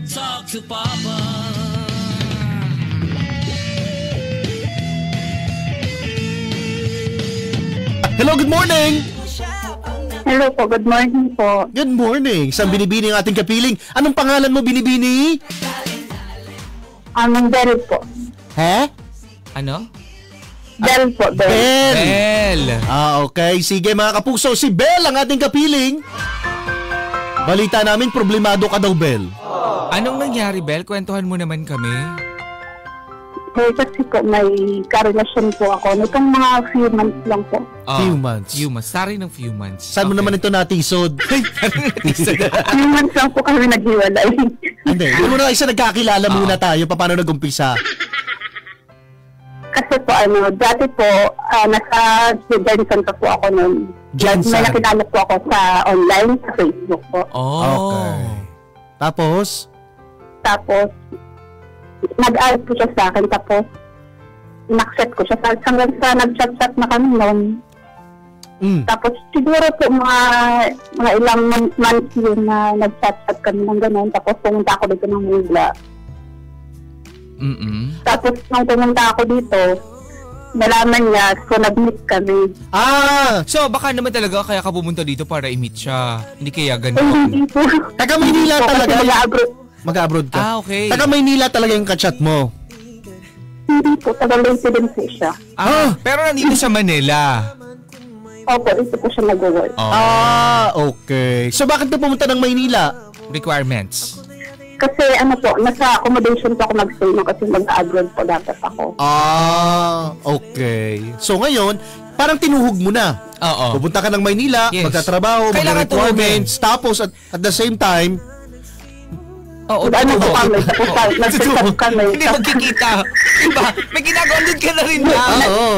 Talk to Papa. Hello, good morning! Hello po, good morning po. Good morning! Saan binibini ang ating kapiling? Anong pangalan mo, binibini? Bell po. He? Ano? Bell po, Bell. Bell. Okay. Sige mga kapuso, si Bell ang ating kapiling. Balita namin, problemado ka daw, Bell. Anong nangyari, Bell? Kwentuhan mo naman kami. Kasi po may karelasyon po ako. Nitong mga few months lang po. Few months. Few months. Sorry ng few months. Saan mo naman ito natisod? Few months lang po kami naghiwalay. Hindi. Muna isa nagkakilala muna tayo. Paano nag-umpisa? Kasi po dati po, nasa Jensen po ako noon. Jensen? May nakilala po ako sa online, sa Facebook po. Okay. Tapos, nag-add po siya sa akin, tapos in-accept ko siya. Hanggang sa nag-chat-chat na kami noon. Tapos siguro po mga ilang months yun na nag-chat-chat kami ng gano'n. Tapos pumunta ako dito ng Manila. Tapos nung pumunta ako dito, nalaman niya, so nag-meet kami. So baka naman talaga kaya ka pumunta dito para i-meet siya. Hindi kaya ganun. Hindi po. taga Maynila talaga. Mag-abroad ka. Okay. Taga Maynila talaga yung kachat mo. Hindi po, taga-Leyte din po siya. Pero nandito sa Manila. Opo, dito po siya nag-work. Okay. So bakit ka pumunta ng Maynila? Requirements. Kasi nasa accommodation po ako mag-stay no, kasi mag-abroad po dapat ako. Okay. So ngayon, parang tinuhog mo na. Oo. Pupunta ka ng Maynila, magtatrabaho, mag-requirements, tapos at the same time, nag-start kami. Hindi magkikita. Diba? May ginagawa din ka na rin na.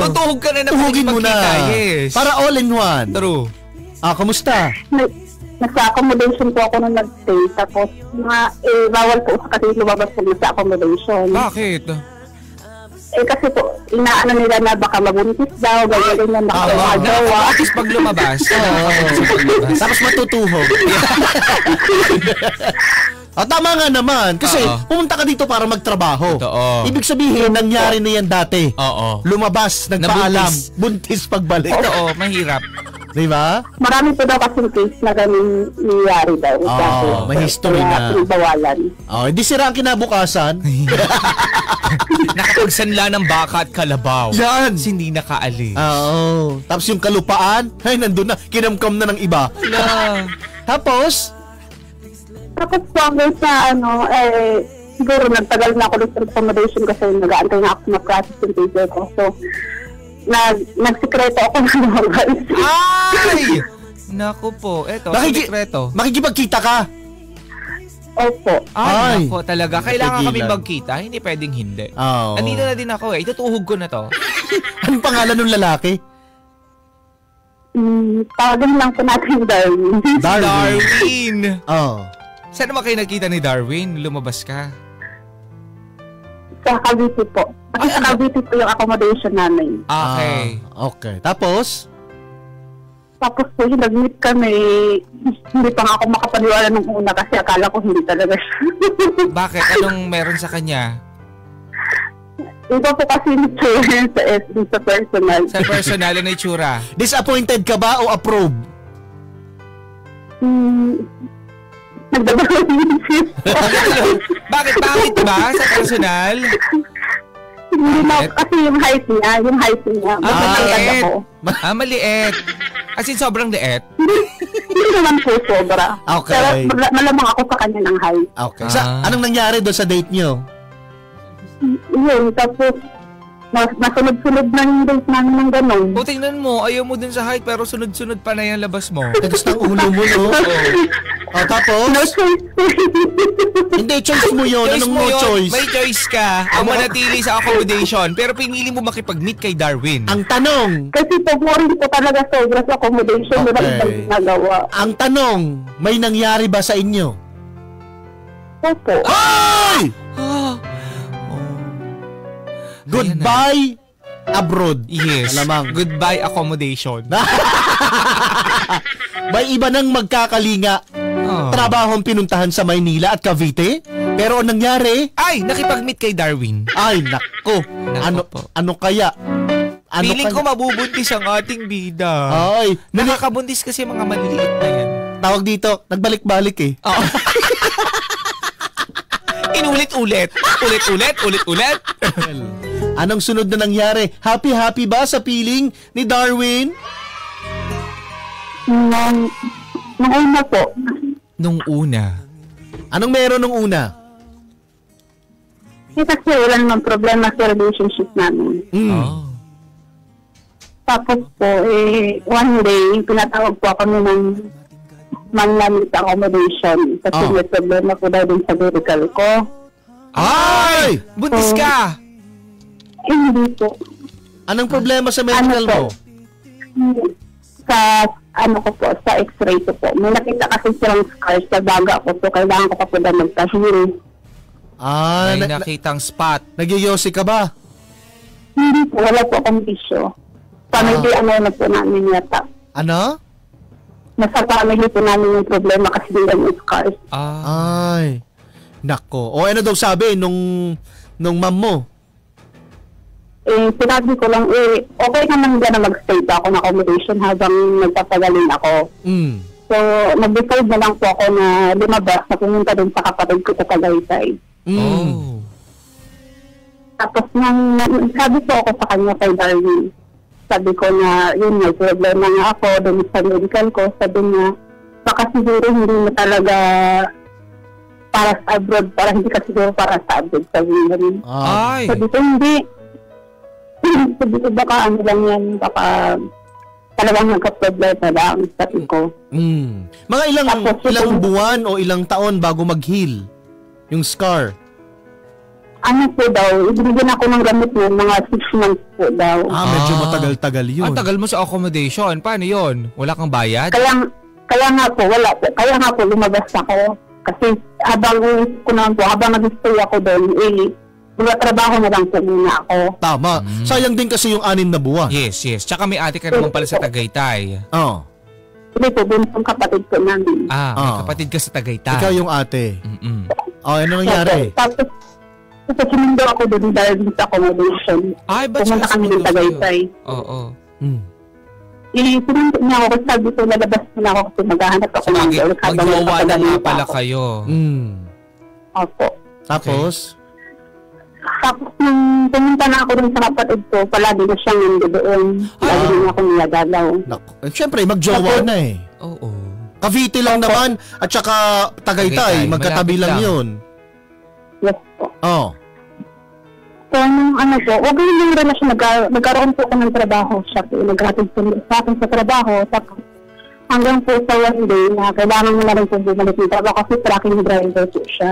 Tutuhog ka na na tuhugin mo na. Yes. Para all in one. True. Kamusta? Nasa accommodation po ako nung nag-stay. Tapos, bawal po kasi lumabas po sa accommodation. Bakit? Kasi po, inaano nila na baka mabuntis daw, ganyan na makagawa. Tapos pag lumabas. Tapos matutuhog. Tama nga naman. Kasi pumunta ka dito para magtrabaho. Totoo. Ibig sabihin, nangyari na yan dati. Lumabas, nagpaalam, buntis pagbalik. Oo, mahirap. Diba? Marami po daw kasing case na ganun nangyari daw. May history na. Bawalan. Hindi sira ang kinabukasan. Nakapagsanla ng baka at kalabaw. Yan. Hindi nakaalis. Tapos yung kalupaan, nandun na, kinamkam na ng iba. Tapos po hanggang sa siguro nagtagal na ako sa accommodation kasi nag-aantay na ako na process yung paper ko. So, nagsikreto ako ng mga Ay! Naku po, eto, sikreto. Makikipagkita ka? Opo. Ay, naku talaga. Kailangan kami magkita, hindi pwedeng hindi. Nandito na din ako itutuhog ko na to. Anong pangalan ng lalaki? Tawagan lang po natin Darwin. Darwin! Saan naman kayo nakita ni Darwin? Lumabas ka? Sa Cavite po. Kasi sa Cavite po yung accommodation namin. Okay. Tapos po yung nag-meet kami, hindi pa nga ako makapaniwala nung una kasi akala ko hindi talaga siya. Bakit? Anong meron sa kanya? Iba po kasi yung sa personal. Sa personal na itsura? Disappointed ka ba o approve? Bakit? Bakit ba? Sa personal? Hindi na kasi yung height niya. Maliit. Maliit. As in, sobrang liit? Hindi naman po sobra. Okay. Pero malamang ako sa kanya ng height. Okay. Anong nangyari doon sa date nyo? Yun, tapos masunod-sunod na yung date namin ng gano'n. O tingnan mo, ayaw mo dun sa height pero sunod-sunod pa na yung labas mo. Tagas ng ulo mo, no? Tapos? No choice. Hindi, choice mo yun. Anong no choice? May choice ka. Ang manatili sa accommodation. Pero pinili mo makipag-meet kay Darwin. Ang tanong. Kasi boring po talaga sobra sa accommodation. Wala ibang ginagawa. Ang tanong, may nangyari ba sa inyo? Opo. Ay! Goodbye abroad. Yes. Alamang. Goodbye accommodation. May iba nang magkakalinga. trabaho ang pinuntahan sa Maynila at Cavite. Pero ang nangyari? Ay, nakipag-meet kay Darwin. Ay, nako. Ano kaya? Feeling ko mabubuntis ang ating bida. Ay. Nakakabuntis kasi mga maliliit na yan. Tawag dito, nagbalik-balik eh. Oo. Inulit-ulit. Ulit-ulit. Anong sunod na nangyari? Happy ba sa piling ni Darwin? Nung una po. Nung una? Anong meron nung una? Kasi wala namang problema sa relationship namin. Tapos po, one day, pinatawag po kami ng man-lamit accommodation kasi may problema po daw din sa medical ko. Ay! Buntis ka! Hindi po. Anong problema sa medical mo? Sa sa x-ray ko po. May nakita kasi silang scars sa baga ko, so kailangan ko pa po daw magpa-hearing. May nakitang spot. Nagyoyosi ka ba? Hindi po, wala po akong bisyo. Family na po namin yata. Ano? Nasa family po namin yung problema kasi yung scars. Ay. Nako. O ano daw sabi nung ma'am mo? Sinabi ko lang, okay naman dyan na mag-stay pa ako ng accommodation habang nagpapagaling ako. So, nag-decide na lang po ako na lumabas na pumunta dun sa kapatid ko sa Tagaytay. Tapos sabi po ako sa kanya kay Darwin. Sabi ko na yun, may problema nga ako dun sa medical ko. Sabi niya, baka siguro hindi mo talaga para sa abroad, hindi ka siguro para sa abroad. Sabi ko, hindi. Sabi ko, baka ano lang yan, baka talagang nagka-problema lang, sabi ko. Mga ilang buwan o ilang taon bago mag-heal yung scar? Ano po daw, ibigyan ako ng gamit mo, mga 6 months po daw. Medyo matagal-tagal yun. Tagal mo sa accommodation. Paano yun? Wala kang bayad? Kaya nga po, wala po. Kaya nga po, lumabas ako. Kasi habang nag-stay ako doon, trabaho na lang po muna ako. Tama. Sayang din kasi yung 6 na buwan. Yes. Tsaka may ate ka naman pala sa Tagaytay. Hindi po, bunsong kapatid ko namin. May kapatid ka sa Tagaytay. Ikaw yung ate. Ano nangyari? Tapos sinundo ako doon dahil sa accommodation. Ay, ba't pumunta kami ng Tagaytay. Oo. Sinundo niya ako kasi sabi ko, lalabas na ako kasi maghahanap ako ng girl. Mag-jowa na nga pala kayo. Opo. Tapos nung pumunta na ako doon sa kapatid ko, palagi na siyang nandoon. Lagi na ako niyagalaw. Siyempre, mag-jowa na eh. Oo. Cavite lang naman at saka Tagaytay. Magkatabi lang yun. Yes po. So, nung wag yung relasyon, nagkaroon po ako ng trabaho siya. Naghatid po sa akin sa trabaho. Tapos, hanggang po sa one day na kailangan mo na rin po bumalik ng trabaho kasi tracking driver po siya.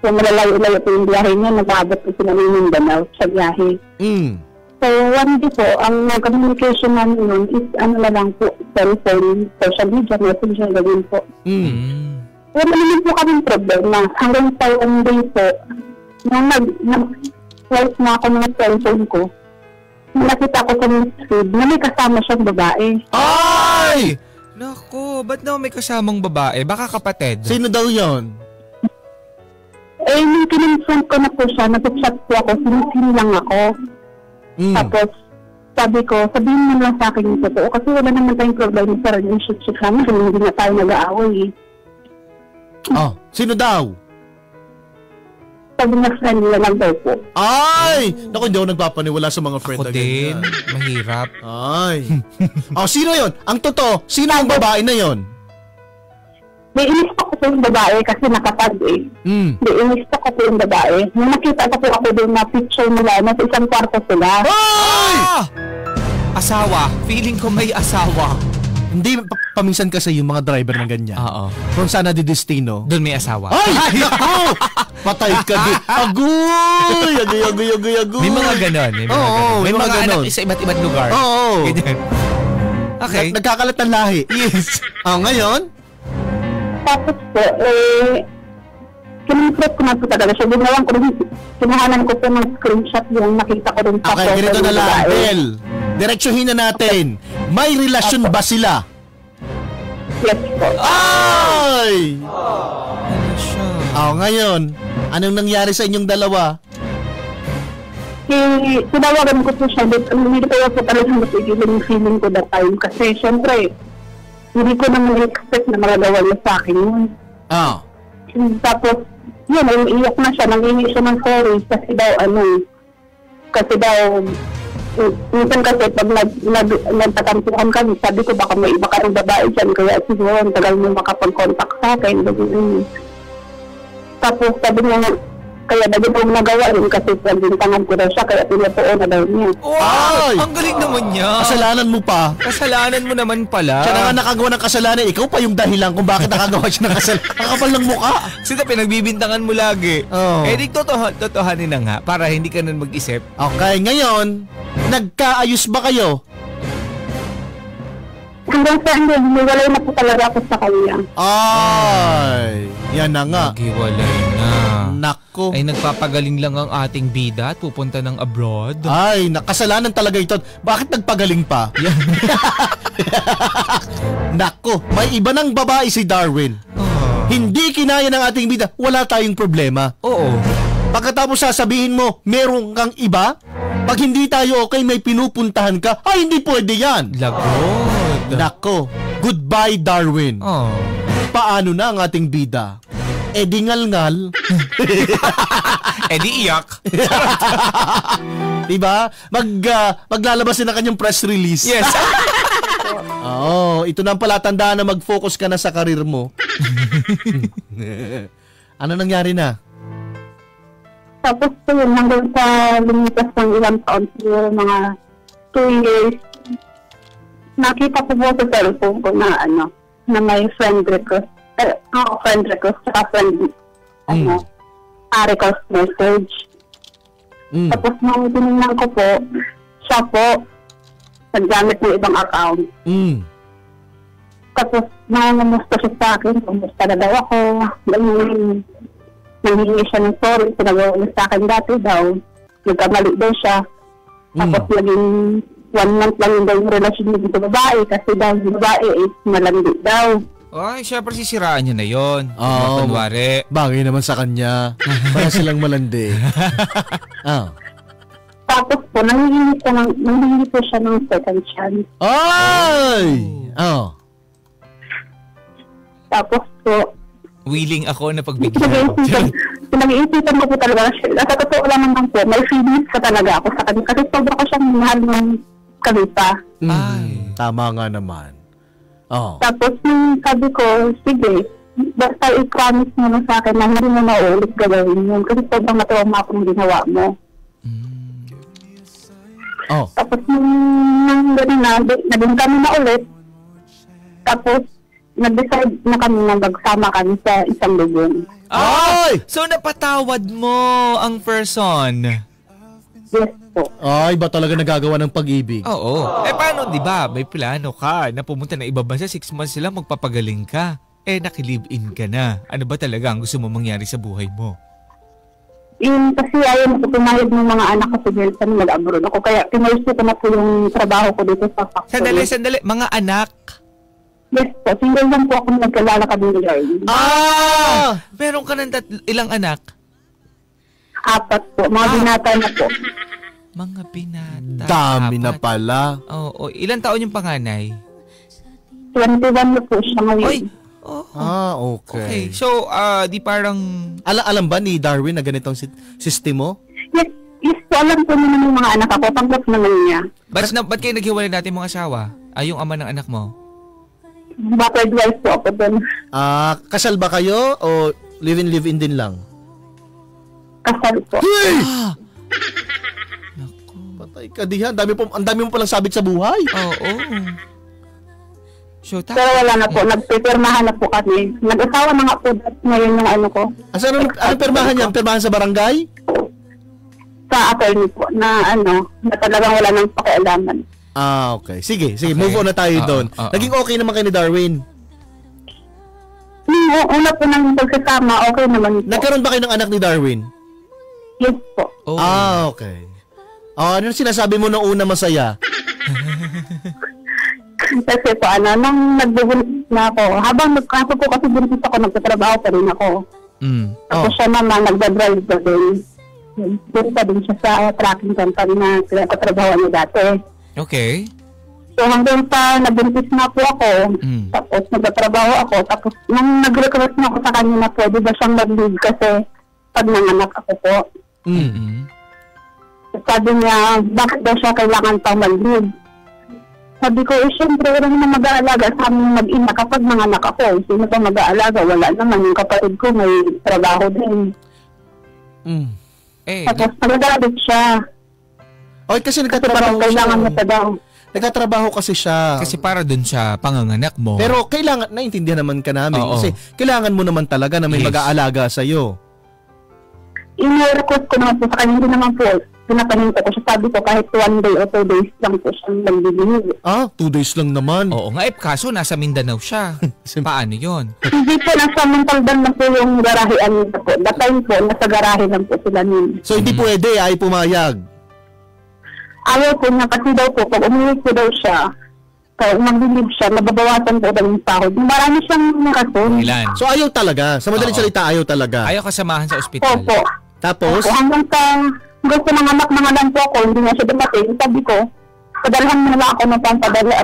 So, malalayo-layo po yung biyahe niya. Nag-aabot po sila ng Mindanao sa biyahe. So, one day po, ang communication namin nun is na lang po, cellphone, social media, messenger, gawin po. Wala naman po kaming problema. Hanggang sa one day po, nung nag-swipe na ako ng cellphone ko, nakita ko sa feed na may kasama siyang babae. Ay! Naku, ba't daw may kasamang babae? Baka kapatid. Sino daw yon? Nung kinonfront ko na po siya, nag-chat po ako, sinisin lang ako. Tapos, sabi ko, sabihin mo lang sa akin yung totoo kasi wala naman tayong problema sa relationship namin kung hindi na tayo nag-aaway. Sino daw? Sabi na friend nila lang daw po. Ay! Naku, hindi ako nagpapaniwala sa mga friend na ganyan. Ako din, mahirap. Ay. Sino yon? Ang totoo, sino ang babae na yon? May inistok ko po yung babae kasi nakatag eh. May inistok ko po yung babae. Nung nakita ko po ako doon na picture nila, nasa isang kwarto sila. Ay! Asawa. Feeling ko may asawa. Hindi, paminsan kasi yung mga driver na ganyan. Kung saan nadidestino, doon may asawa. Ay! Patay ka din. Agoy! Agoy. May mga ganon. May mga anak sa iba't ibang lugar. Ganyan. Okay. Nagkakalat ng lahi. Yes. Ngayon? Tapos po, kinonfront ko na po talaga siya. Ginawan ko rin, kinuhanan ko po ng screenshot yung nakita ko rin sa photo. Okay, ganito na lang, Bel. Diretsuhin na natin. May relasyon ba sila? Yes po. Ay! Ano siya? Ngayon, anong nangyari sa inyong dalawa? Tinawagan ko po siya, hindi ko po talaga matigil yung feeling ko that time. Kasi syempre, hindi ko naman expect na magagawa niya sa akin yun. Tapos, yun, umiiyak na siya, nangingi siya ng sorry kasi daw, minsan kasi pag nagtatampukan kami, sabi ko baka may iba ka ng babae dyan, kaya siguro ang tagal mo makapag-contact sa akin. Tapos sabi niya, kaya bagay po nagawa rin kasi pagbintangan ko daw siya, kaya pinatuo na daw niya. Ay! Ang galing naman niya. Kasalanan mo pa. Kasalanan mo naman pala. Siya na nga nakagawa ng kasalanan, ikaw pa yung dahilan kung bakit nakagawa siya ng kasalanan. Kakapal ng mukha. Sita, pinagbibintangan mo lagi. Eh, di totohanin na nga para hindi ka nun mag-isip. Okay, ngayon, nagkaayos ba kayo? Hanggang sa hindi, hiwalay na po talaga ako sa kanya. Ay, yan na nga. Hiwalay na. Nako. Ay, nagpapagaling lang ang ating bida at pupunta ng abroad. Ay, nakasalanan talaga ito. Bakit nagpagaling pa? Nako, may iba ng babae si Darwin. Hindi kinaya ng ating bida, wala tayong problema. Oo. Pagkatapos sasabihin mo, meron kang iba? Pag hindi tayo okay, may pinupuntahan ka, ay hindi pwede yan. Lagod. Nako, goodbye Darwin. Paano na ang ating bida? E di ngal-ngal. E di iyak. Diba? Maglalabas na kanyang press release. Yes. Ito na ang palatandaan na mag-focus ka na sa karir mo. Ano nangyari na? Tapos po yun, hanggang sa lumipas ng ilang taon, siguro mga 2 years, nakita ko po sa cellphone ko na na may friend request. Friend request, saka friend, request message. Tapos nung tinignan ko po, siya po, naggamit ng ibang account. Tapos nangangamusta siya sa akin, kumusta na daw ako, nanghingi siya ng sorry, pinagawa niya sa akin dati daw, nagkamali daw siya. Tapos naging 1 month lang daw yung relasyon niya sa babae kasi daw yung babae malandi daw. Ay, syempre sisiraan niya na yun. Kunwari. Bagay naman sa kanya. Para silang malandi. Tapos po, nanghingi po siya ng second chance. Ay! Tapos po, willing ako na pagbigyan. Pinag-iisipan ko po talaga. Sa totoo lang naman po, may feelings ka talaga ako sa kanya. Kasi sobra ko siyang mahal ng kalita. Ay, tama nga naman. Tapos sabi ko, sige, basta i-promise mo na sa akin na hindi mo maulit gawin yun. Kasi sobrang matawa akong ginawa mo. Tapos nung gano'n na, naging kami na ulit. Tapos, nag-decide na kami na magsama kami sa isang lugar. Ay! So napatawad mo ang person? Yes po. Ay, ba talaga nagagawa ng pag-ibig? Oo. Paano, di ba? May plano ka na pumunta na iba bansa, 6 months sila magpapagaling ka. Nakilive-in ka na. Ano ba talaga ang gusto mo mangyari sa buhay mo? Kasi ayaw na pumayag ng mga anak ko sa Jelson, mag-abroad ako. Kaya pinursu ko na po yung trabaho ko dito sa factory. Sandali. Mga anak? Yes po. Single lang po ako nagkalala ka din ni Meron ka ng ilang anak? 4 po. Mga binata na po. Mga binata. Dami na pala. Oo. Ilang taon yung panganay? 21 na po siya ngayon. Oy! Okay. So, di parang... Alam ba ni Darwin na ganitong system mo? Yes po. Alam po naman yung mga anak ako. Tanggap naman niya. Ba't kayo naghiwalay natin mga asawa? Yung ama ng anak mo? Battered wife po ako doon. Kasal ba kayo o live-in din lang? Kasal po. Naku. Patay ka dihan. Ang dami mo palang sabit sa buhay. Oo. So, pero wala na po. Nagpipirmahan na po kami. Nag-asawa na nga po ngayon yung ano ko. Anong pirmahan niya? Pirmahan sa barangay? Sa attorney po. Na talagang wala nang pakialaman. Okay. Sige. Move on na tayo doon. Naging okay naman kayo ni Darwin? Una po ng pagsasama, okay naman po. Nagkaroon ba kayo ng anak ni Darwin? Yes po. Okay. Ano sinasabi mo nung una masaya? Kasi po, nung nagbubuntis na ako, habang nagkaso po kasi buntis ako, nagtatrabaho pa rin ako. Tapos siya naman, nagdadrive pa din. Doon pa din siya sa tracking company na pinagkatrabaho niya dati. Okay. So hanggang sa nabuntis na po ako, tapos nagtatrabaho ako, tapos nung nag-request na ako sa kanya na pwede ba siyang mag-leave kasi pag nanganak ako po. Sabi niya, bakit daw siya kailangan pang mag-leave? Sabi ko, syempre, wala naman mag-aalaga sa aming mag-ina kapag nanganak ako. Sino ba mag-aalaga? Wala naman. Yung kapatid ko may trabaho din. Tapos nagagalit siya. Okay, kasi nagtatrabaho siya. Kailangan mo pa daw. Nagtatrabaho kasi siya. Kasi para dun sa panganganak mo. Pero kailangan, naintindihan naman ka namin. Kasi kailangan mo naman talaga na may mag-aalaga sa'yo. I-request ko naman po sa kanya. Hindi naman po. Pinapaninta ko siya. Sabi ko kahit 1 day o 2 days lang po siyang nagbibigay. 2 days lang naman. Oo nga, kaso nasa Mindanao siya. Paano yon? Hindi po, nasa Montalban lang po yung garahean nila po. That time po, nasa garahe lang po sila nun. So hindi pwede, ay pumayag? Ayaw po niya kasi daw po, pag umuwi po daw siya, kaya mag-leave siya, mababawasan po daw yung sahod. Marami siyang nakasun. Ilan? So ayaw talaga? Sa madaling salita, ayaw talaga? Ayaw kasamahan sa ospital? Opo. Tapos? Opo, hanggang sa gusto ng anak mga lang po ako, hindi nga siya dumating. Sabi ko, padalhan mo na ako ng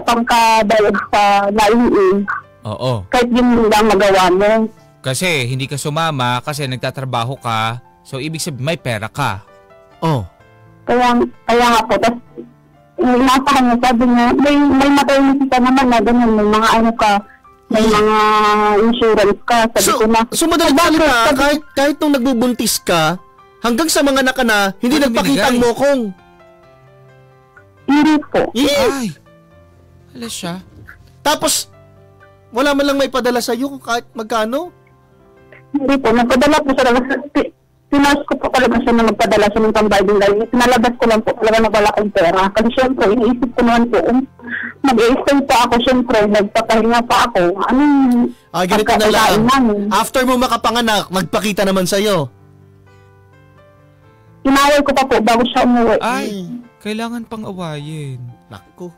pangkadayad sa laing. Oo. Kahit yun lang magawa mo. Kasi hindi ka sumama kasi nagtatrabaho ka, so ibig sabihin may pera ka. Kaya nga po, tapos inasahan niya, sabi niya, may maternity ka naman na ganyan, may mga ano ka, may mga insurance ka. Sabi ko na. So madaling salita, kahit nung nagbubuntis ka, hanggang sa mga anak na, hindi nagpakita ang mokong. Hindi po. Ay, wala siya. Tapos, wala man lang may padala sa'yo kung kahit magkano? Hindi po, nagpadala po siya. Pinas ko po talaga siya na magpadala siya ng pambayading dahil pinalabas ko lang po talaga na wala akong pera. Kasi syempre, iniisip ko naman po, mag-i-stay pa ako, syempre, nagpapahinga pa ako. Ganito na lang. After mo makapanganak, magpakita naman sa'yo. Inaway ko pa po bago siya umuwi. Ay, kailangan pang awayin. Naku.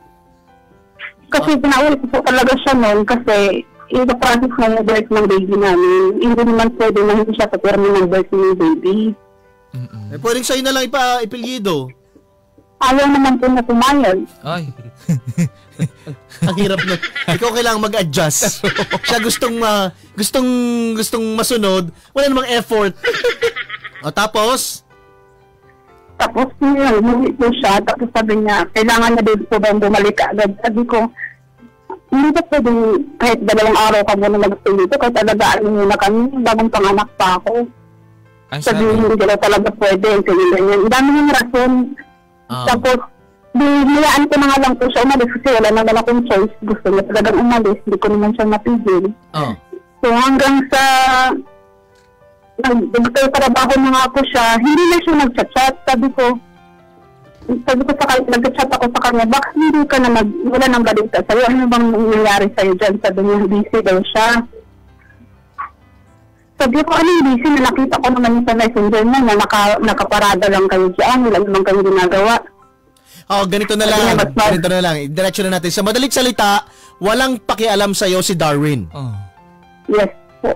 Kasi pinaway ko po talaga siya noon kasi i-process na yung birth ng baby namin. Hindi naman pwede na hindi siya papirma ng birth ng baby. Pwedeng sa'yo na lang ipilyido. Ayaw naman po na pumayag. Ay. Ang hirap na. Ikaw kailangan mag-adjust. Siya gustong masunod. Wala namang effort. Tapos umuwi po siya. Tapos sabi niya, kailangan na din po bang bumalik agad. Sabi ko, hindi ba pwede kahit 2 araw ka muna mag-stay dito kahit alagaan mo na kami bagong panganak pa ako. Sabi hindi ko talaga pwede. Ang dami ng rason. Tapos, niyaan ko na nga lang po siya umalis kasi wala naman akong choice. Gusto niya talagang umalis. Hindi ko naman siya mapigil. So hanggang sa nagtrabaho na nga po siya, hindi na siya nag-chat. Sabi ko sa kanya, nag-chat ako sa kanya, bakit hindi ka na wala nang balita sa'yo? Ano bang nangyayari sa'yo dyan? Sabi niya, busy daw siya. Sabi ko, anong busy? Nakita ko naman sa messenger mo na nakaparada lang kayo dyan. Wala naman kayo ginagawa. Ganito na lang. Diretso na natin. Sa madaling salita, walang pakialam sa'yo si Darwin. Yes po.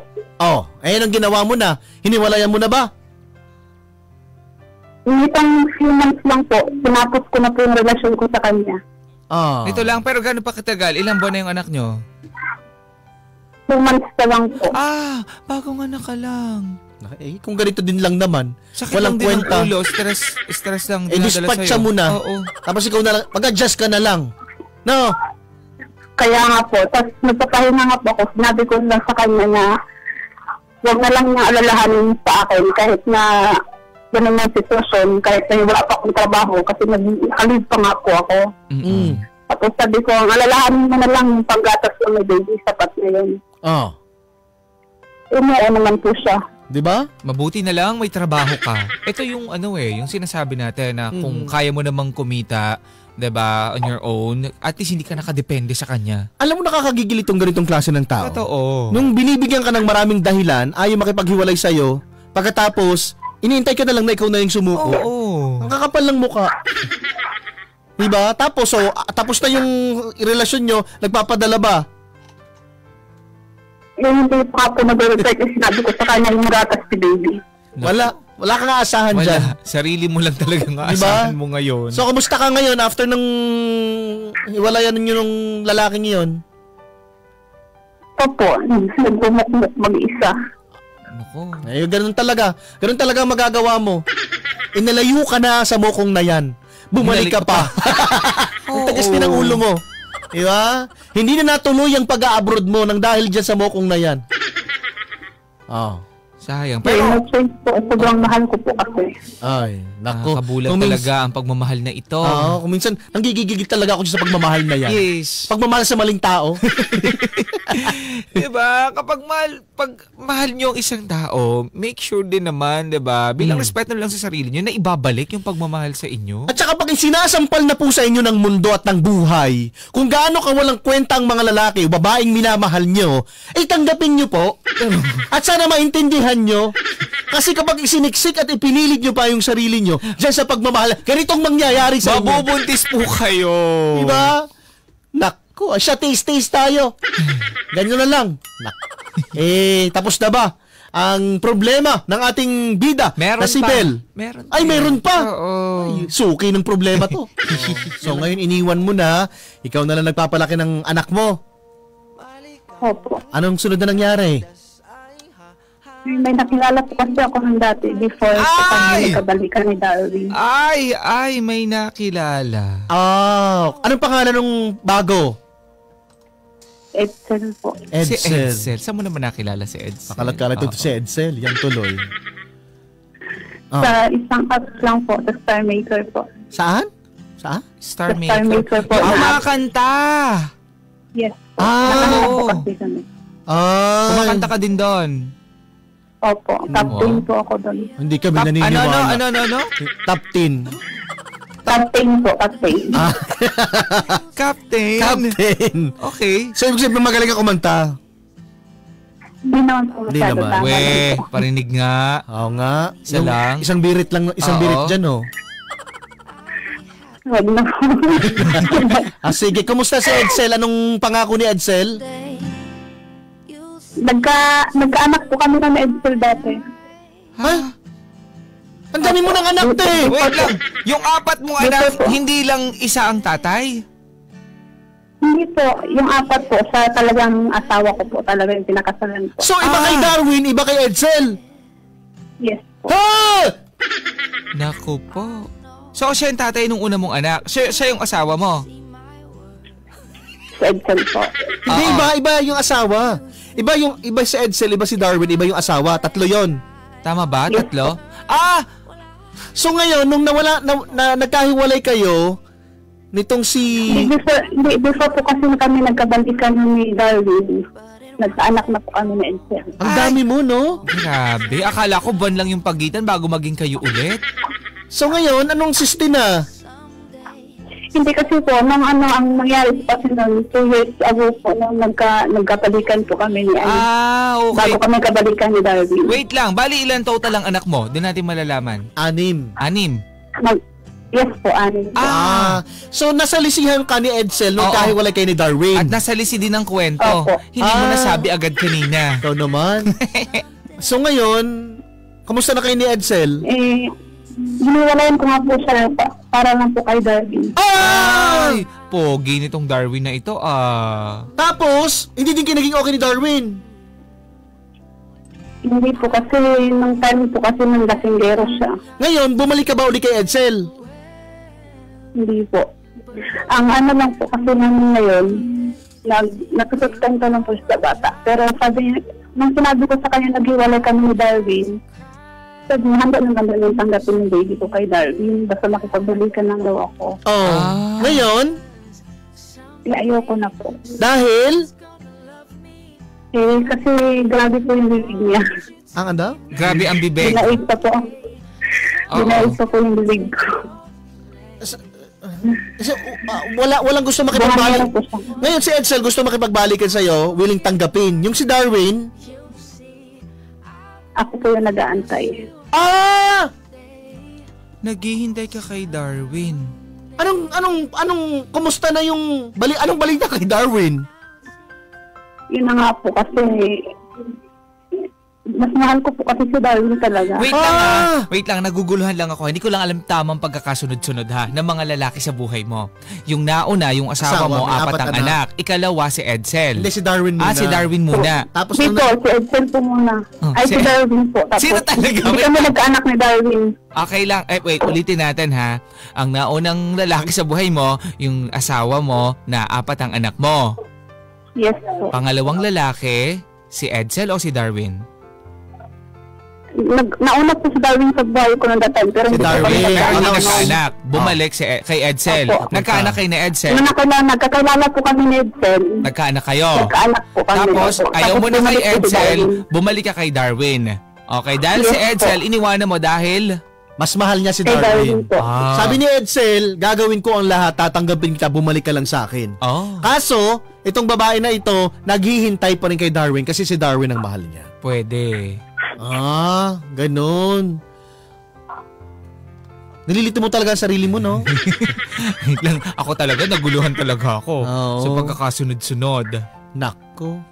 Ayun ang ginawa mo na. Hiniwalayan mo na ba? Itong few months lang po, tinapos ko na po yung relasyon ko sa kanya. Ito lang, pero gano'n pa katagal? Ilang buwan na yung anak nyo? 2 months na lang po. Bagong anak ka lang. Kung ganito din lang naman, sakit walang lang kwenta. Din ang ulo, stress lang dinadala dispatch sa'yo. siya muna. Oo. Tapos ikaw na lang, mag-adjust ka na lang. No? Kaya nga po, tapos nagpapahinga nga po ako, sinabi ko lang sa kanya na huwag na lang niya alalahanin sa akin kahit na ganun yung sitwasyon, kahit na wala pa akong trabaho kasi nag-leave pa nga po ako. Tapos sabi ko, alalahanin mo na lang yung paggatas ng may baby, sapat na yun. Umuwi naman po siya. Diba? Mabuti na lang may trabaho ka. Ito yung yung sinasabi natin na kung kaya mo namang kumita, 'di ba, on your own, at least hindi ka nakadepende sa kanya. Alam mo, nakakagigil itong ganitong klase ng tao. Totoo. Nung binibigyan ka ng maraming dahilan, ayaw makipaghiwalay sa'yo, pagkatapos, iniintay ka na lang na ikaw na yung sumuko. Oo. Ang kakapal ng muka. Diba? Tapos, tapos na yung relasyon nyo, nagpapadala ba? Hindi pa ako nag-reply kasi sinabi ko sa kanya yung gatas si baby. Wala kang aasahan dyan. Sarili mo lang talaga ang aasahan mo ngayon. So, kumusta ka ngayon after nung hiwalayan ninyo nung lalaking yun? Opo, nagbumukmuk mag-isa. Nako. Ay, ganun talaga. Ganun talaga ang magagawa mo. Inalayo ka na sa mokong na yan. Bumalik ka pa. Ang tagas din ang ulo mo. Diba? Hindi na natuloy ang pag-a-abroad mo nang dahil dyan sa mokong na yan. Sayang. Pero no-change po. Sobrang mahal ko po kasi. Ay, naku. Kabulag talaga ang pagmamahal na ito. Kung minsan, nanggigigigil talaga ako sa pagmamahal na yan. Yes. Pagmamahal sa maling tao. Diba? Kapag mahal nyo ang isang tao, make sure din naman, diba? Bilang respeto lang sa sarili nyo na ibabalik yung pagmamahal sa inyo. At saka pag sinasampal na po sa inyo ng mundo at ng buhay, kung gaano ka walang kwenta ang mga lalaki o babaeng minamahal nyo, tanggapin nyo po. At sana maintindihan nyo. Kasi kapag isiniksik at ipinilit nyo pa yung sarili nyo dyan sa pagmamahal, ganitong mangyayari sa inyo. Mabubuntis po kayo. Diba? Naku, siya taste tayo. Ganyan na lang. Tapos na ba ang problema ng ating bida meron na si pa. Bel? Meron pa. Ay, suki ng problema to. So ngayon iniwan mo na, ikaw na lang nagpapalaki ng anak mo. Opo. Anong sunod na nangyari? May nakilala po kasi ako ng dati before sa kanya nagkabalikan ni Darwin. Ay, may nakilala. Anong pangalan ng bago? Edsel po. Si Edsel. Saan mo naman nakilala si Edsel? Makalat-kalat ito si Edsel. Yan tuloy. Sa isang apps lang po, sa Star Maker po. Saan? Star Star Maker po. Yung mga kanta. Yes po. Nakakanta po kasi kami. Kumakanta ka din doon. Opo. Captain po ako doon. Hindi kami naniniwala. Ano? Top 10. Captain po, captain. Captain. Okay. So, ibig sabihin magaling ka kumanta? Hindi naman po Hindi masyado. naman. Parinig nga. Oo nga. Isa lang. Isang birit dyan, oh. Wag na po. Sige, kumusta si Edsel? Anong pangako ni Edsel? Nagkaanak po kami ng Edsel dati. Ha? Ang dami mo ng anak, te! Wait lang. Yung 4 mong anak, hindi lang isa ang tatay? Hindi po. Yung 4 po, sa talagang asawa ko po. Talaga yung pinakasalan po. So, iba kay Darwin, iba kay Edsel? Yes po. Ha! Naku po. So, siya yung tatay nung una mong anak. Siya yung asawa mo? Si Edsel po. Hindi, iba yung asawa. Iba si Edsel, iba si Darwin, iba yung asawa. 3 yon. Tama ba? Yes, 3? So ngayon, nung nagkahiwalay kayo, nitong si... Before po kasi kami nagkabalikan ni Darwin. Nagkaanak na po kami ni Edsel. Ang dami mo, no? Grabe. Akala ko buwan lang yung pagitan bago maging kayo ulit. So ngayon, anong siste na? Hindi kasi po, ang nangyari po kasi noon, 2 years ago po, nung nagkabalikan po kami ni okay. Bago kami nagkabalikan ni Darwin. Wait lang, bali ilan total ang anak mo? Doon natin malalaman. 6. 6? Yes po, 6. So nasalisihan ka ni Edsel nung kahiwalay kayo ni Darwin. At nasalisi din ang kwento. Opo. Hindi mo nasabi agad kanina. Ikaw naman. So ngayon, kamusta na kayo ni Edsel? Hiniwalayan ko nga po siya para lang po kay Darwin. Ay! Pogi nitong Darwin na ito, Tapos, hindi din kinaging okay ni Darwin. Hindi po kasi, nung time po kasi nang lasinggero siya. Ngayon, bumalik ka ba uli kay Edsel? Hindi po. Ang lang po kasi namin ngayon, natusutkan ko lang po sa bata. Pero nung sinabi ko sa kanya, naghiwalay kami ni Darwin, sabi niya, handa yung tanggapin ng baby ko kay Darwin. Basta makipagbalikan lang daw ako. Ngayon? Ayoko na po. Dahil? Kasi grabe po yung bibig niya. Ang ano? Grabe ang bibig. Dinaig pa po. Dinaig pa po yung bibig ko. Walang gusto makipagbalikan. Ngayon si Edsel gusto makipagbalikan sa'yo, willing tanggapin. Yung si Darwin, ako po yung nag-aantay. Naghihintay ka kay Darwin. kumusta na yung anong balita kay Darwin? Yun na nga po kasi mas mahal ko po kasi si Darwin talaga. Wait lang, naguguluhan lang ako. Hindi ko lang alam tamang pagkakasunod-sunod ng mga lalaki sa buhay mo. Yung nauna, yung asawa mo, 4 ang anak. Ikalawa si Edsel. Hindi, si Darwin muna. Si Darwin muna. Tapos si Edsel po muna. Si Darwin po. Tapos, sino talaga? Hindi kami nagkaanak ni Darwin. Okay lang. Wait, ulitin natin ha. Ang naunang lalaki sa buhay mo, yung asawa mo na 4 ang anak mo. Yes po. Pangalawang lalaki, si Edsel o si Darwin? Nauna po si Darwin sa buhay ko noong time. Pero si Darwin, nagkaanak. Bumalik kay Edsel. Nagkaanak kayo ni Edsel. Nagkakilala po kami ni Edsel. Nagkaanak kayo. Nagkaanak po kami. Tapos, ayaw mo na kay Edsel, bumalik ka kay Darwin. Okay, dahil si Edsel, iniwanan mo dahil mas mahal niya si Darwin. Sabi ni Edsel, gagawin ko ang lahat, tatanggapin kita, bumalik ka lang sa akin. Kaso, itong babae na ito, naghihintay pa rin kay Darwin kasi si Darwin ang mahal niya. Pwede. Ganun. Nililito mo talaga ang sarili mo, no? Ako talaga, naguluhan talaga ako sa pagkakasunod-sunod. Nako.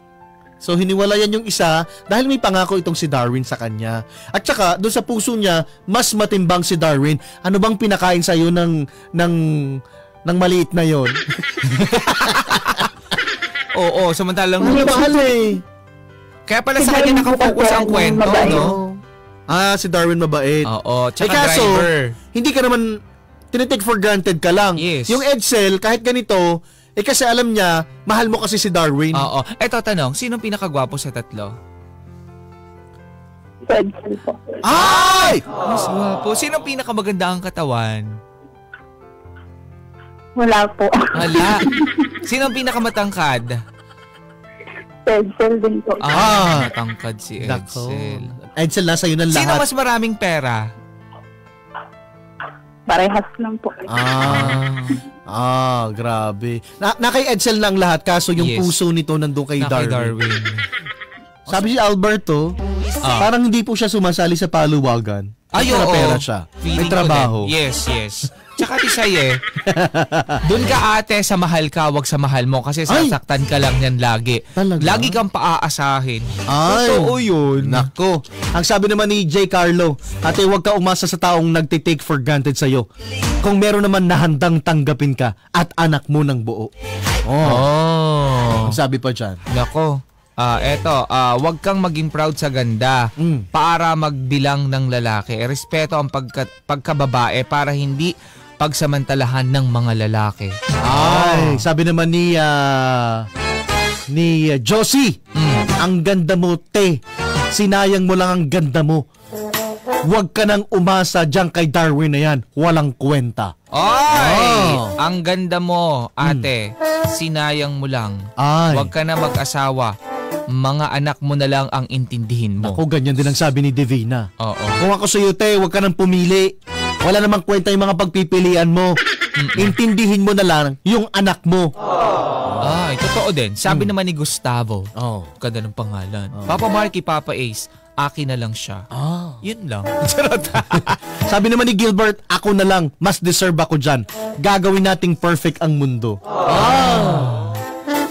So hiniwalayan yung isa dahil may pangako itong si Darwin sa kanya. At saka doon sa puso niya, mas matimbang si Darwin. Ano bang pinakain sa iyo ng maliit na yon? Oo, samantalang mahal eh. Kaya pala sa kanya nakafocus ang kwento, no? Si Darwin mabait. Oo, tsaka driver. Hindi ka naman tinitake for granted ka lang. Yes. Yung Edsel, kahit ganito, kasi alam niya, mahal mo kasi si Darwin. Oo. Eto, tanong, sinong pinakagwapo sa 3? Edsel po. Ay! Mas gwapo. Sinong pinakamaganda ang katawan? Wala po. Wala. Sinong pinakamatangkad? Edsel din po. Matangkad si Edsel. Edsel, nasa yun ang lahat. Sino mas maraming pera? Parehas lang po. Grabe. Na kay Edsel lang lahat, kaso yung puso nito nandun kay Darwin. Sabi si Alberto, parang hindi po siya sumasali sa paluwagan. Oo. Pera siya. May trabaho. Yes. Tsaka Tisay doon ka ate sa mahal ka, wag sa mahal mo kasi sasaktan ka lang yan lagi. Talaga? Lagi kang paaasahin. Totoo yun. Nako. Ang sabi naman ni J. Carlo, ate wag ka umasa sa taong nagtitake for granted sa'yo. Kung meron naman na handang tanggapin ka at anak mo ng buo. Ang sabi pa dyan. Nako. Wag kang maging proud sa ganda para magbilang ng lalaki. Respeto ang pagkababae para hindi pagsamantalahan ng mga lalaki. Sabi naman ni Josie, ang ganda mo, te. Sinayang mo lang ang ganda mo. Huwag ka nang umasa dyan kay Darwin na yan. Walang kwenta. Ang ganda mo, ate. Sinayang mo lang. Huwag ka na mag-asawa. Mga anak mo na lang ang intindihin mo. Ako, ganyan din ang sabi ni Divina. Oo. Kung ako sa'yo, te, huwag ka nang pumili. Wala namang kwenta yung mga pagpipilian mo. Intindihin mo na lang yung anak mo. Totoo din. Sabi naman ni Gustavo. Ganda ng pangalan. Papa Marky, Papa Ace, akin na lang siya. Yun lang. Sabi naman ni Gilbert, ako na lang. Mas deserve ako dyan. Gagawin nating perfect ang mundo.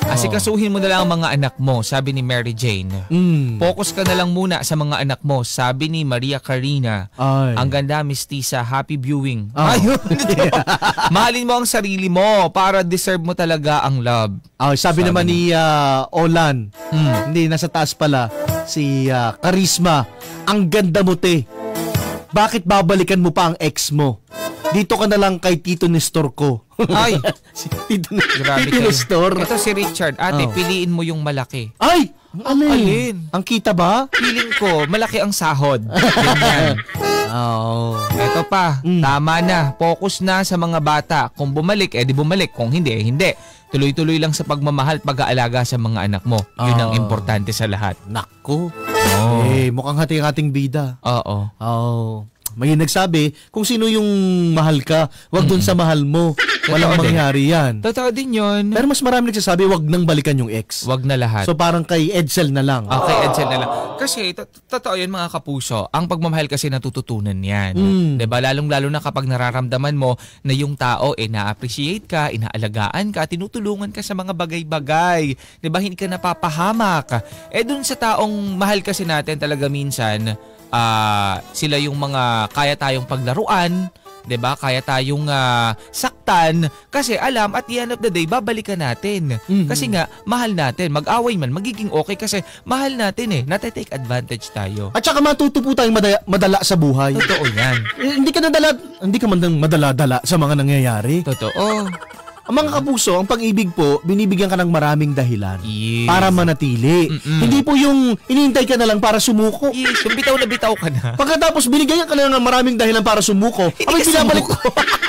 Asikasuhin mo na lang ang mga anak mo, sabi ni Mary Jane. Focus ka na lang muna sa mga anak mo, sabi ni Maria Karina. Ang ganda, Miss Tisa, happy viewing. Mahalin mo ang sarili mo para deserve mo talaga ang love. Sabi naman ni Olan, hindi, nasa taas pala, si Charisma, ang ganda mo, te. Bakit babalikan mo pa ang ex mo? Dito ka na lang kay Tito Nestor ko. Si Tito Nestor. Ito si Richard. Ate, piliin mo yung malaki. Alin? Ang kita ba? Feeling ko, malaki ang sahod. Ganyan. Ito pa, tama na. Focus na sa mga bata. Kung bumalik, di bumalik. Kung hindi, hindi. Tuloy-tuloy lang sa pagmamahal, pag-aalaga sa mga anak mo. Yun ang importante sa lahat. Naku. Mukhang hating-hating bida. may nagsabi, kung sino yung mahal ka, wag doon sa mahal mo. Walang mangyari yan. Totoo din yun. Pero mas marami nagsasabi, wag nang balikan yung ex. Wag na lahat. So parang kay Edsel na lang. Okay, Edsel na lang. Kasi, totoo yun mga kapuso, ang pagmamahal kasi natututunan yan. Diba? Lalong-lalo na kapag nararamdaman mo na yung tao, na-appreciate ka, inaalagaan ka, tinutulungan ka sa mga bagay-bagay. Diba? Hindi ka napapahamak. Dun sa taong mahal kasi natin talaga minsan, sila yung mga kaya tayong paglaruan, 'di ba? Kaya tayong saktan kasi alam at the end of the day babalikan natin. Kasi nga mahal natin, mag-away man magiging okay kasi mahal natin nate-take advantage tayo. At saka matuto po tayong madala sa buhay. Totoo 'yan. Hindi ka man madala-dala sa mga nangyayari. Totoo. Ang mga kapuso, ang pag-ibig po, binibigyan ka ng maraming dahilan para manatili. Hindi po yung inihintay ka na lang para sumuko. Yes, yung bitaw na bitaw ka na. Pagkatapos binigyan ka na ng maraming dahilan para sumuko,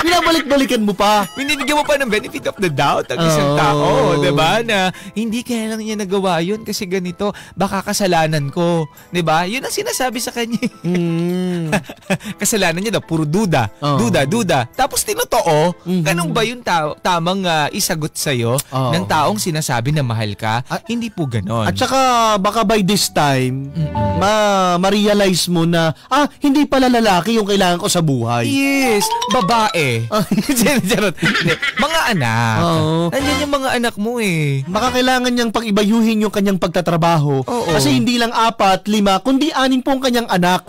binabalik-balikan mo pa. Binibigyan mo pa ng benefit of the doubt ang isang tao, 'di ba? Na hindi kaya lang niya nagawa 'yun kasi ganito, baka kasalanan ko, 'di ba? 'Yun ang sinasabi sa kanya. Kasalanan niya daw puro duda. Duda. Tapos tinotoo, ganun ba yung tamang isagot sa'yo ng taong sinasabi na mahal ka? Hindi po ganon. At saka baka by this time, ma-realize mo na, hindi pala lalaki yung kailangan ko sa buhay. Yes, babae. Mga anak. Nandiyan yung mga anak mo Baka kailangan niyang pag-ibayuhin yung kanyang pagtatrabaho. Kasi hindi lang 4, 5, kundi 6 pong kanyang anak.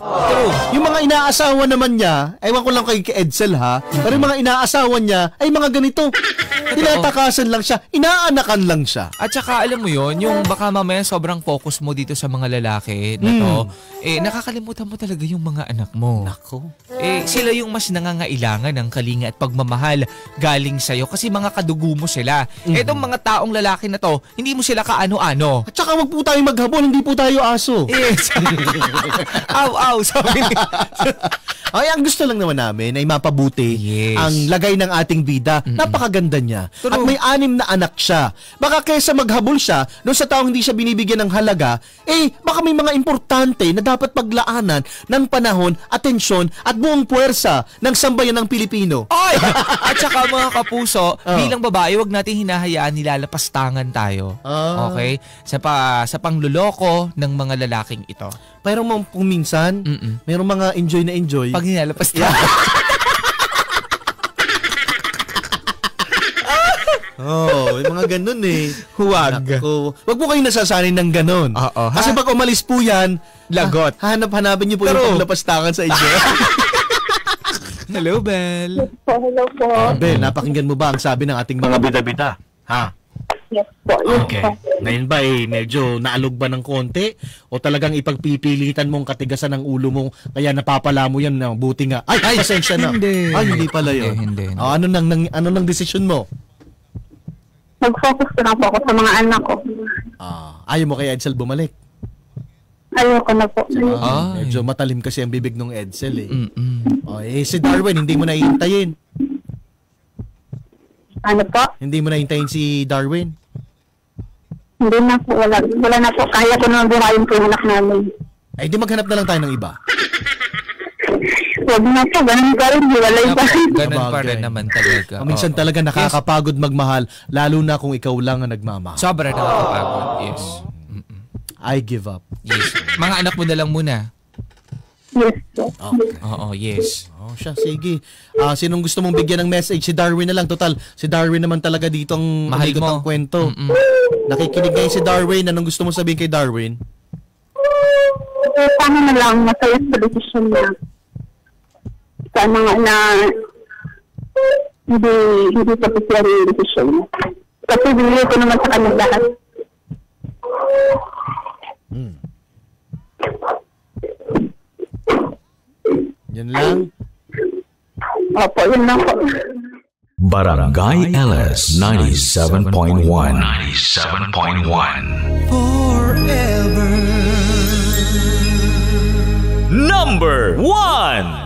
Yung mga inaasawa naman niya, ewan ko lang kay Edsel pero yung mga inaasawa niya ay mga ganito. Tinatakasan lang siya, inaanakan lang siya. At saka alam mo yon, yung baka mamaya sobrang focus mo dito sa mga lalaki na to, nakakalimutan mo talaga yung mga anak mo. Nako. Sila yung mas nangangailangan ng kalinga at pagmamahal galing sa'yo kasi mga kadugo mo sila. Etong mga taong lalaki na to, hindi mo sila kaano-ano. At saka wag po tayo maghabol, hindi po tayo aso. Yes. Aw, sabi niya. Ay, ang gusto lang naman namin ay mapabuti ang lagay ng ating bida. Napakaganda niya. At may 6 na anak siya. Baka kaysa maghabol siya doon sa taong hindi siya binibigyan ng halaga, baka may mga importante na dapat paglaanan ng panahon, atensyon at buong puwersa ng sambayan ng Pilipino. Ay! At saka mga kapuso, bilang babae, wag natin hinahayaan nilalapastangan tayo. Okay? Sa pangluloko ng mga lalaking ito. Pero kung minsan, mayroong mga enjoy na enjoy. Pag nilalapastangan. Yung mga ganun Huwag. Wag po kayo nasasanay ng ganun. Kasi pag umalis po yan, lagot. Hanap-hanapin niyo po yung paglapastangan sa inyo. Hello, Bel. Hello po. Bel, napakinggan mo ba ang sabi ng ating mga bida-bida? Yes po. Okay. Ngayon ba medyo naalog ba ng konti? O talagang ipagpipilitan mong katigasan ng ulo mo kaya napapala mo yan na buti nga? Ay, pasensya na. Hindi pala yun. Hindi. Ano nang desisyon mo? Mag-focus na po ako sa mga anak ko. Ayaw mo kay Edsel bumalik? Ayoko na po. Medyo matalim kasi ang bibig ng Edsel si Darwin, hindi mo nahihintayin. Ano po? Hindi mo nahihintayin si Darwin? Hindi na po. Wala na po. Kaya ko naman buhayin po yung anak namin. Di maghanap na lang tayo ng iba. Huwag na po. Ganun pa rin. Hiwalay pa rin. Ganun pa rin naman talaga. Minsan talaga nakakapagod magmahal, lalo na kung ikaw lang ang nagmamahal. Sobra nakakapagod. Yes. I give up. Yes. Mga anak mo na lang muna. Yes po. Yes. Siya, sige. Sinong gusto mong bigyan ng message? Si Darwin na lang. Total, si Darwin naman talaga dito ang mahal mo. Ang kwento. Nakikinig ngayon si Darwin. Anong gusto mong sabihin kay Darwin? Paano na lang masaya sa desisyon niya? Sana nga na hindi pa sila yung desisyon niya. Kasi binili ko naman sa kanya lahat. Yan lang? Opo, yun lang po. Barangay LS 97.1 Forever Number 1